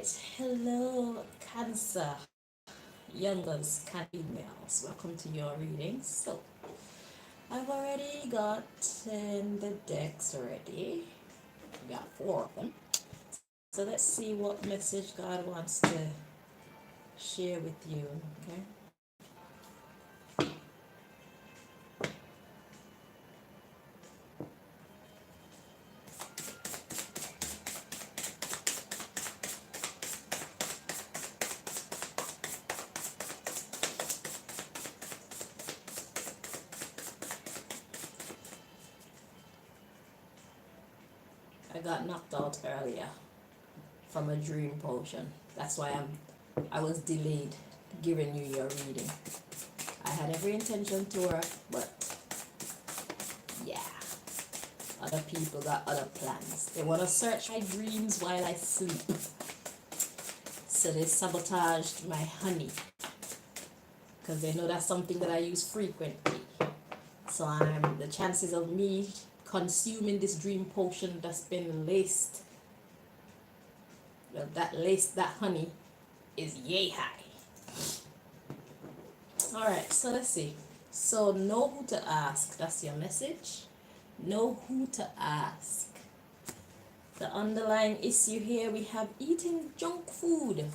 right, hello, Cancer, Youngaz, can emails. Welcome to your reading. So, I've already got the decks already. We got four of them. So let's see what message God wants to share with you. Okay. I got knocked out earlier from a dream potion. That's why I was delayed giving you your reading. I had every intention to work, but yeah, other people got other plans. They want to search my dreams while I sleep. So they sabotaged my honey because they know that's something that I use frequently. So the chances of me consuming this dream potion that's been laced, well, that honey is yay high. All right, so let's see. So know who to ask. That's your message. Know who to ask. The underlying issue here, we have eating junk food,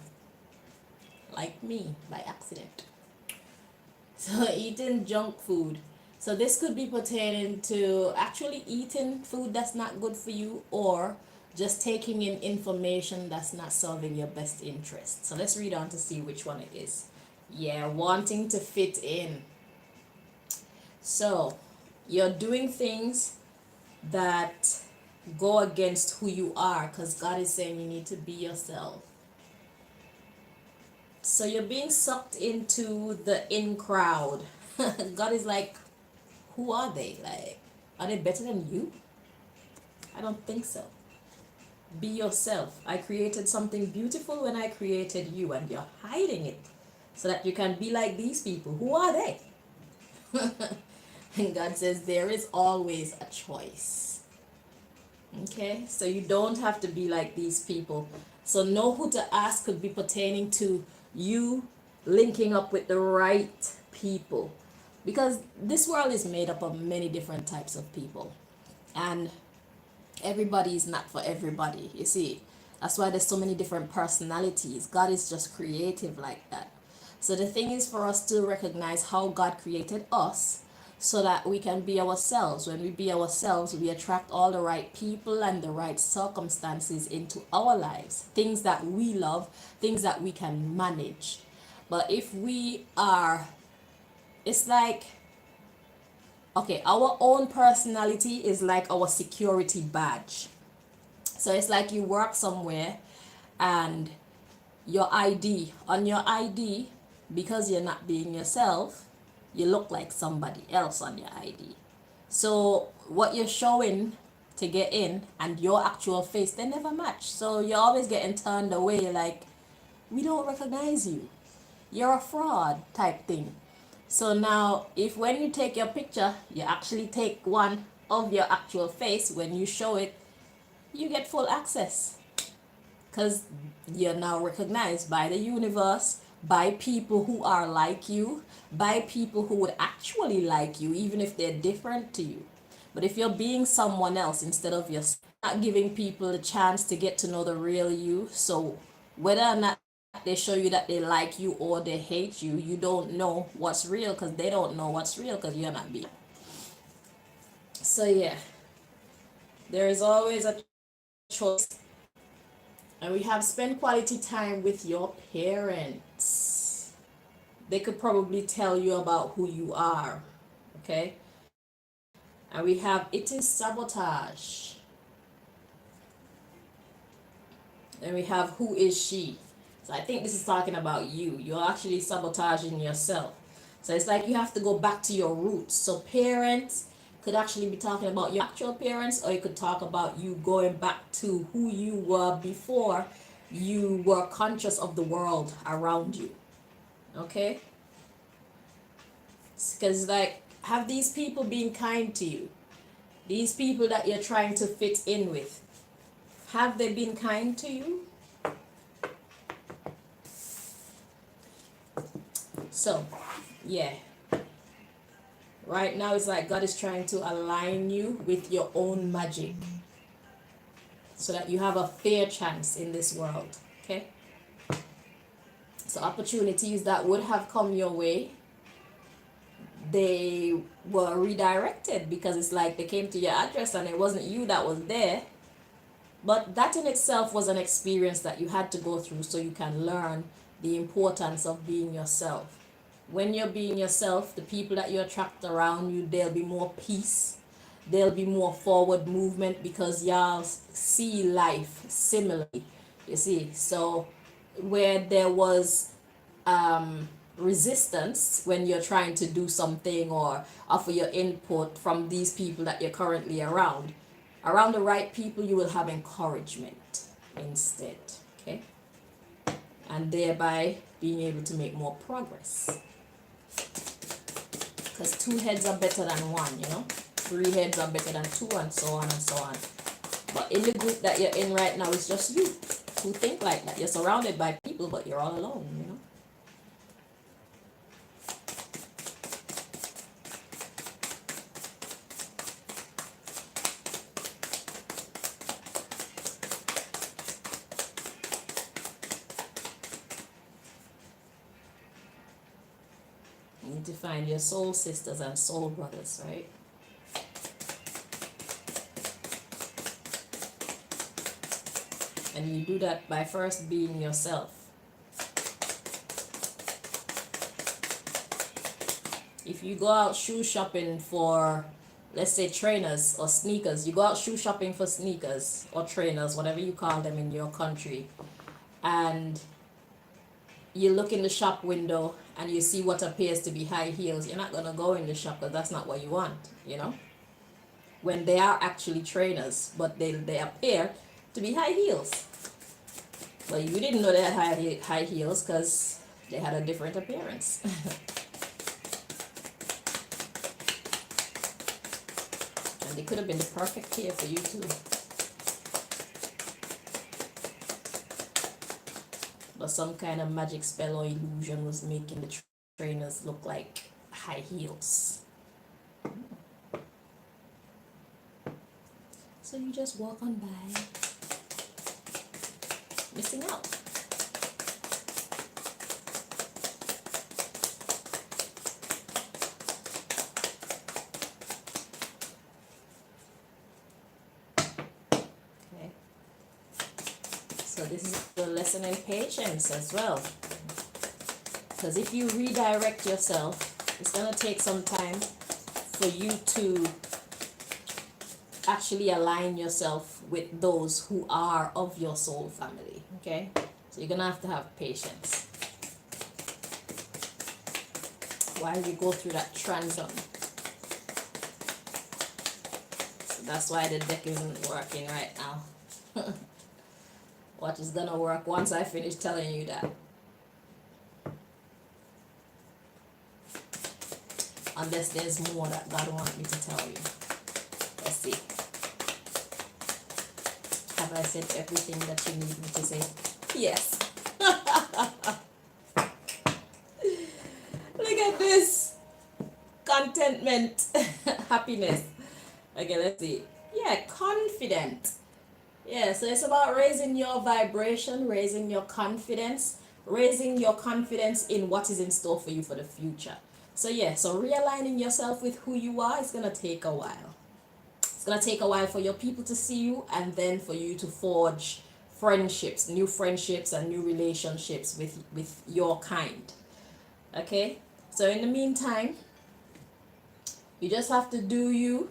like me, by accident. So eating junk food. So this could be pertaining to actually eating food that's not good for you, or just taking in information that's not serving your best interest. So let's read on to see which one it is. Yeah, wanting to fit in. So you're doing things that go against who you are, because God is saying you need to be yourself. So you're being sucked into the in crowd. God is like, who are they? Like, are they better than you? I don't think so. Be yourself. I created something beautiful when I created you, and you're hiding it so that you can be like these people. Who are they? And God says there is always a choice. Okay, so you don't have to be like these people. So know who to ask could be pertaining to you linking up with the right people, because this world is made up of many different types of people, and everybody is not for everybody. You see, that's why there's so many different personalities. God is just creative like that. So the thing is for us to recognize how God created us, so that we can be ourselves. When we be ourselves, we attract all the right people and the right circumstances into our lives. Things that we love, things that we can manage. But if we are, it's like, okay, our own personality is like our security badge. So it's like you work somewhere and your ID, on your ID, because you're not being yourself, you look like somebody else on your ID. So what you're showing to get in and your actual face, they never match. So you're always getting turned away, like, we don't recognize you. You're a fraud type thing. So now, if when you take your picture, you actually take one of your actual face, when you show it, you get full access. Because you're now recognized by the universe, by people who are like you, by people who would actually like you, even if they're different to you. But if you're being someone else instead of yourself, not giving people a chance to get to know the real you, so whether or not they show you that they like you or they hate you, you don't know what's real, because they don't know what's real, because you're not being. So yeah, there is always a choice. And we have spent quality time with your parents. They could probably tell you about who you are. Okay? And we have it is sabotage. And we have who is she. So I think this is talking about you. You're actually sabotaging yourself. So it's like you have to go back to your roots. So parents could actually be talking about your actual parents, or you could talk about you going back to who you were before you were conscious of the world around you. Okay? Because, like, have these people been kind to you? These people that you're trying to fit in with, have they been kind to you? So, yeah. Right now, it's like God is trying to align you with your own magic so that you have a fair chance in this world. Okay? So, opportunities that would have come your way, they were redirected because it's like they came to your address and it wasn't you that was there. But that in itself was an experience that you had to go through so you can learn the importance of being yourself. When you're being yourself, the people that you attract around you, there'll be more peace, there'll be more forward movement because y'all see life similarly. You see, so where there was resistance when you're trying to do something or offer your input from these people that you're currently around the right people, you will have encouragement instead. Okay, and thereby being able to make more progress, because two heads are better than one, you know, three heads are better than two, and so on and so on. But in the group that you're in right now, it's just you who think like that. You're surrounded by people, but you're all alone, you know. You need to find your soul sisters and soul brothers, right? And you do that by first being yourself. If you go out shoe shopping for, let's say, trainers or sneakers, you go out shoe shopping for sneakers or trainers, whatever you call them in your country, and you look in the shop window and you see what appears to be high heels, you're not going to go in the shop because that's not what you want, you know, when they are actually trainers, but they appear to be high heels. Well, you didn't know they had high heels because they had a different appearance. And they could have been the perfect pair for you too. But some kind of magic spell or illusion was making the trainers look like high heels. So you just walk on by, missing out. Okay. So this is the lesson in patience as well. Because if you redirect yourself, it's going to take some time for you to actually align yourself with those who are of your soul family. Okay? So you're going to have patience while you go through that transition. So that's why the deck isn't working right now. What is going to work once I finish telling you that? Unless there's more that God wants me to tell you. Let's see. Have I said everything that you need me to say? Yes. Look at this. Contentment. Happiness. Okay, let's see. Yeah, confident. Yeah, so it's about raising your vibration, raising your confidence in what is in store for you for the future. So yeah, so realigning yourself with who you are is going to take a while. It's going to take a while for your people to see you, and then for you to forge friendships, new friendships and new relationships with your kind. Okay? So in the meantime, you just have to do you.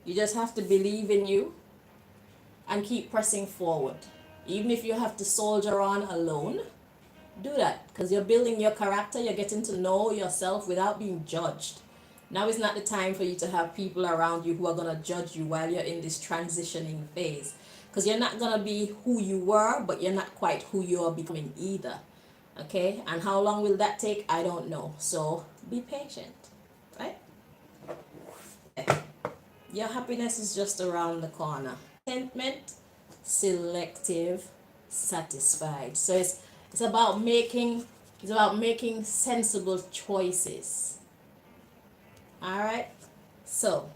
You just have to believe in you and keep pressing forward. Even if you have to soldier on alone, do that, because you're building your character, you're getting to know yourself without being judged. Now is not the time for you to have people around you who are going to judge you while you're in this transitioning phase, because you're not going to be who you were, but you're not quite who you're becoming either. Okay? And how long will that take? I don't know. So be patient, right? Your happiness is just around the corner. Contentment, selective, satisfied. So it's about making It's about making sensible choices. All right. So,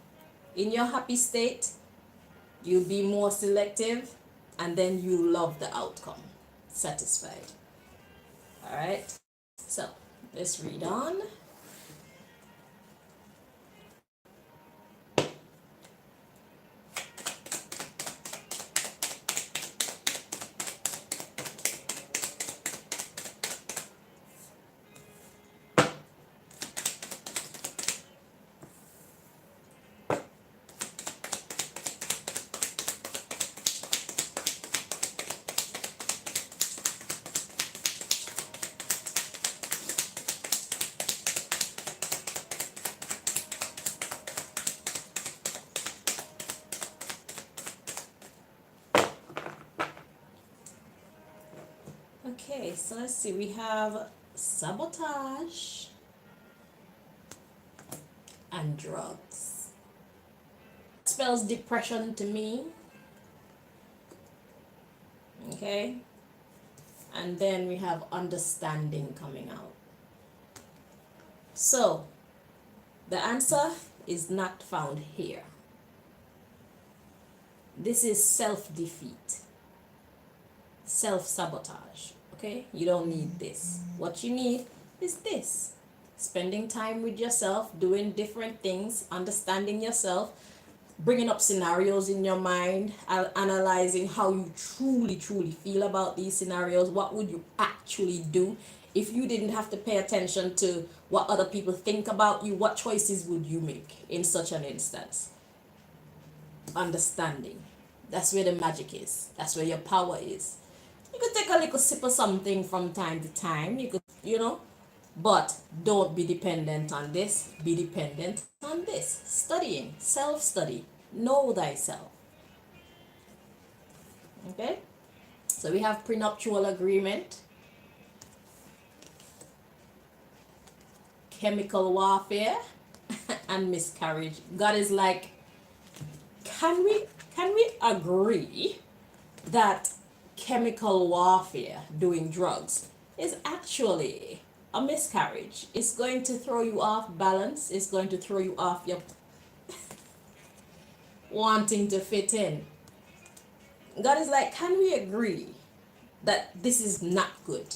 in your happy state, you'll be more selective, and then you love the outcome. Satisfied. All right. So, let's read on. Okay, so let's see. We have sabotage and drugs. Spells depression to me. Okay. And then we have understanding coming out. So, the answer is not found here. This is self-defeat, self-sabotage. Okay? You don't need this. What you need is this. Spending time with yourself, doing different things, understanding yourself, bringing up scenarios in your mind, analyzing how you truly feel about these scenarios. What would you actually do if you didn't have to pay attention to what other people think about you? What choices would you make in such an instance? Understanding. That's where the magic is. That's where your power is. You could take a little sip of something from time to time. You could, but don't be dependent on this. Be dependent on this. Studying, self study, know thyself. Okay? So we have prenuptial agreement, chemical warfare, and miscarriage. God is like, can we agree that chemical warfare, doing drugs, is actually a miscarriage? It's going to throw you off balance. It's going to throw you off your wanting to fit in. God is like, can we agree that this is not good?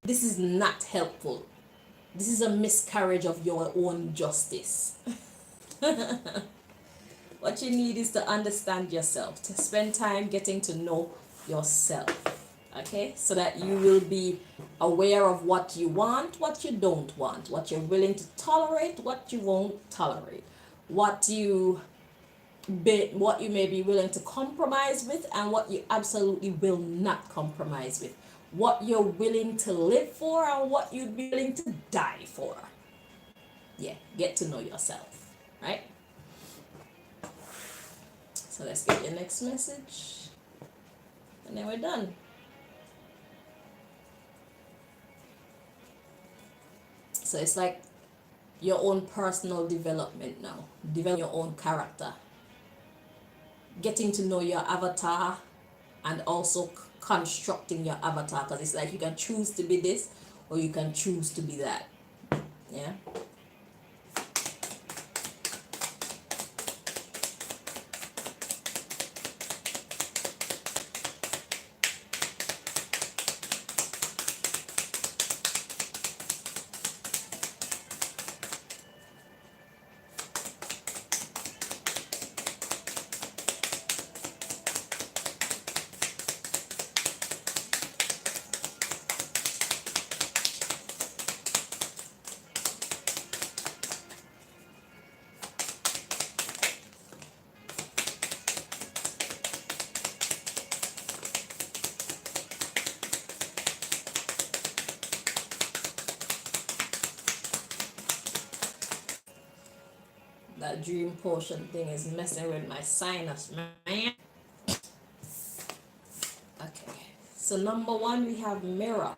This is not helpful. This is a miscarriage of your own justice. What you need is to understand yourself, to spend time getting to know yourself. Okay? So that you will be aware of what you want, what you don't want, what you're willing to tolerate, what you won't tolerate, what you may be willing to compromise with, and what you absolutely will not compromise with, what you're willing to live for and what you'd be willing to die for. Yeah, get to know yourself, right? So let's get your next message, and then we're done. So it's like your own personal development now, develop your own character, getting to know your avatar, and also constructing your avatar, because it's like you can choose to be this or you can choose to be that. Yeah. That dream potion thing is messing with my sinus, man. Okay. So number one, we have mirror.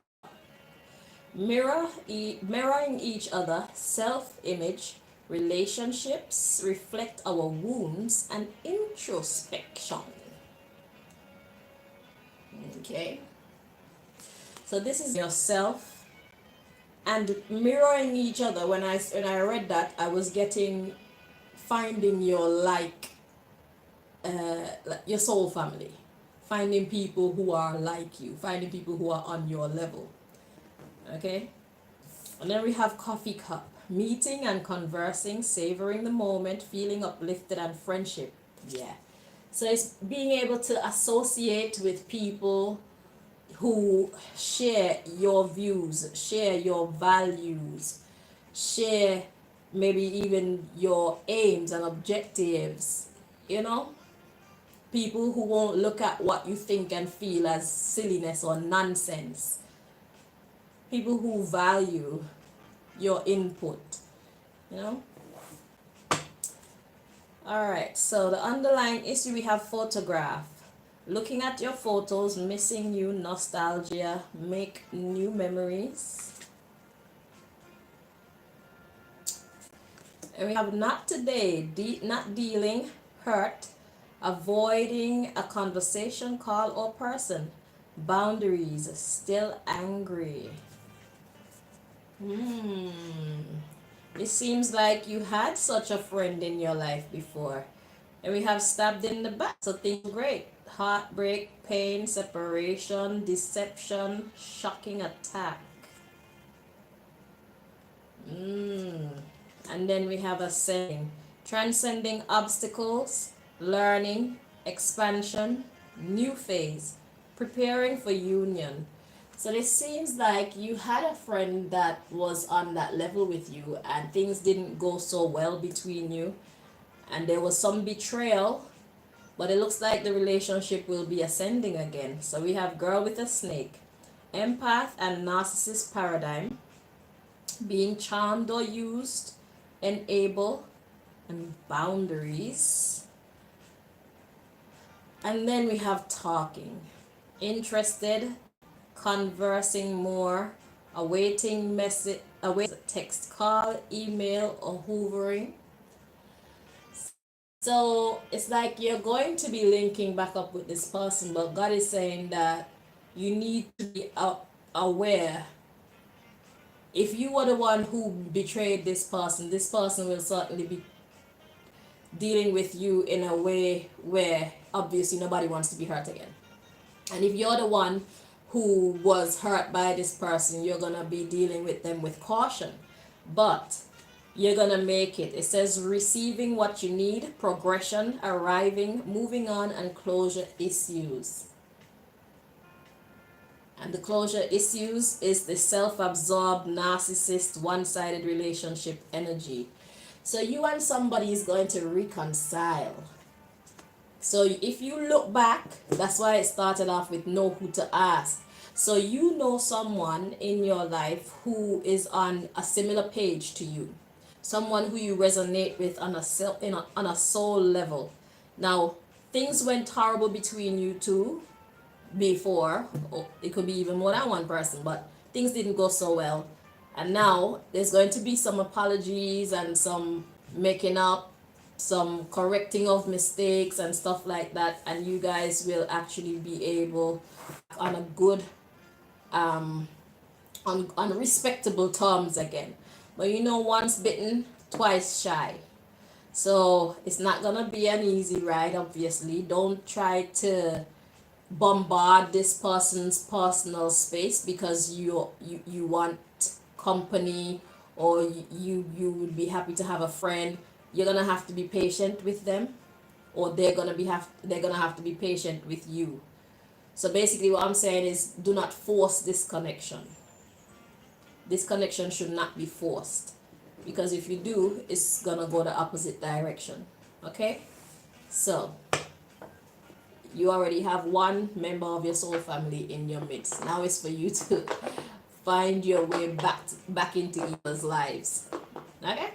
Mirroring each other, self-image, relationships reflect our wounds and introspection. Okay. So this is yourself and mirroring each other. When I read that, I was getting finding your like your soul family, finding people who are like you, finding people who are on your level. Okay, and then we have coffee cup, meeting and conversing, savoring the moment, feeling uplifted, and friendship. Yeah, so it's being able to associate with people who share your views, share your values, share maybe even your aims and objectives, you know? People who won't look at what you think and feel as silliness or nonsense. People who value your input, you know? All right, so the underlying issue we have photograph. Looking at your photos, missing you, nostalgia, make new memories. And we have not today, not dealing, hurt, avoiding a conversation, call, or person. Boundaries, still angry. It seems like you had such a friend in your life before. And we have stabbed in the back, so things are great. Heartbreak, pain, separation, deception, shocking attack. And then we have ascending, transcending obstacles, learning, expansion, new phase, preparing for union. So it seems like you had a friend that was on that level with you and things didn't go so well between you and there was some betrayal, but it looks like the relationship will be ascending again. So we have girl with a snake, empath and narcissist paradigm, being charmed or used, enable, and boundaries. And then we have talking, interested, conversing more, awaiting message, awaiting text, call, email, or hoovering. So it's like you're going to be linking back up with this person, but God is saying that you need to be aware. If you were the one who betrayed this person will certainly be dealing with you in a way where obviously nobody wants to be hurt again. And if you're the one who was hurt by this person, you're going to be dealing with them with caution. But you're going to make it. It says receiving what you need, progression, arriving, moving on, and closure issues. And the closure issues is the self-absorbed, narcissist, one-sided relationship energy. So you and somebody is going to reconcile. So if you look back, that's why it started off with know who to ask. So you know someone in your life who is on a similar page to you. Someone who you resonate with on a soul level. Now, things went horrible between you two before, or it could be even more than one person, but things didn't go so well. And now there's going to be some apologies and some making up, some correcting of mistakes and stuff like that, and you guys will actually be able on a good on respectable terms again. But you know, once bitten, twice shy. So it's not gonna be an easy ride, obviously. Don't try to bombard this person's personal space because you want company, or you would be happy to have a friend. You're gonna have to be patient with them, or they're gonna have to be patient with you. So basically what I'm saying is, do not force this connection. This connection should not be forced, because if you do, it's gonna go the opposite direction. Okay, so you already have one member of your soul family in your midst. Now it's for you to find your way back into each other's lives. Okay,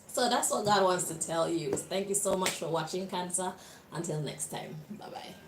so that's what God wants to tell you. Thank you so much for watching, Cancer. Until next time, bye bye.